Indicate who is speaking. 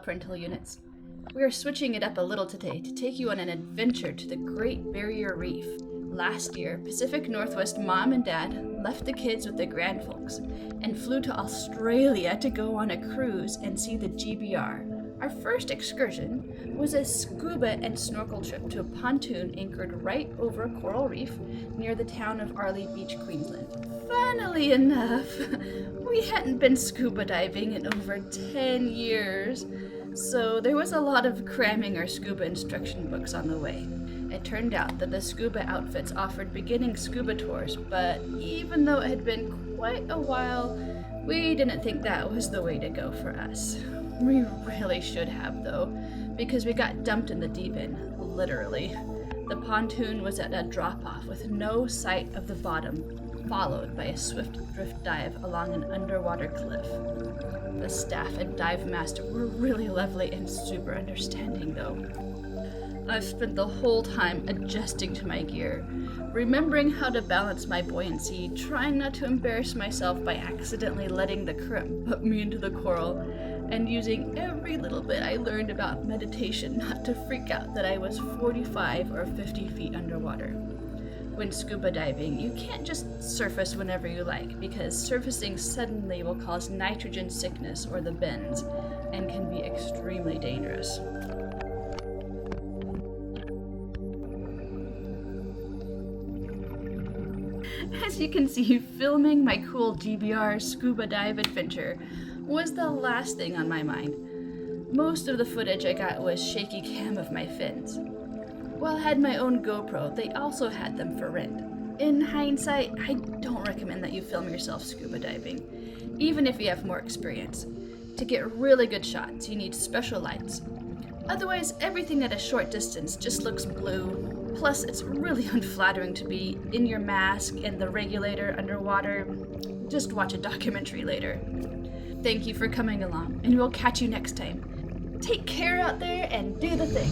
Speaker 1: parental units. We are switching it up a little today to take you on an adventure to the Great Barrier Reef. Last year, Pacific Northwest Mom and Dad left the kids with the grandfolks and flew to Australia to go on a cruise and see the GBR. Our first excursion was a scuba and snorkel trip to a pontoon anchored right over a coral reef near the town of Airlie Beach, Queensland. Funnily enough, we hadn't been scuba diving in over 10 years, so there was a lot of cramming our scuba instruction books on the way. It turned out that the scuba outfits offered beginning scuba tours, but even though it had been quite a while, we didn't think that was the way to go for us. We really should have, though, because we got dumped in the deep end, literally. The pontoon was at a drop-off with no sight of the bottom, followed by a swift drift dive along an underwater cliff. The staff and dive master were really lovely and super understanding, though. I've spent the whole time adjusting to my gear, remembering how to balance my buoyancy, trying not to embarrass myself by accidentally letting the current put me into the coral, and using every little bit I learned about meditation not to freak out that I was 45 or 50 feet underwater. When scuba diving, you can't just surface whenever you like, because surfacing suddenly will cause nitrogen sickness or the bends, and can be extremely dangerous. As you can see, filming my cool GBR scuba dive adventure was the last thing on my mind. Most of the footage I got was shaky cam of my fins. While I had my own GoPro, they also had them for rent. In hindsight, I don't recommend that you film yourself scuba diving, even if you have more experience. To get really good shots, you need special lights. Otherwise, everything at a short distance just looks blue. Plus, it's really unflattering to be in your mask and the regulator underwater. Just watch a documentary later. Thank you for coming along, and we'll catch you next time. Take care out there and do the thing.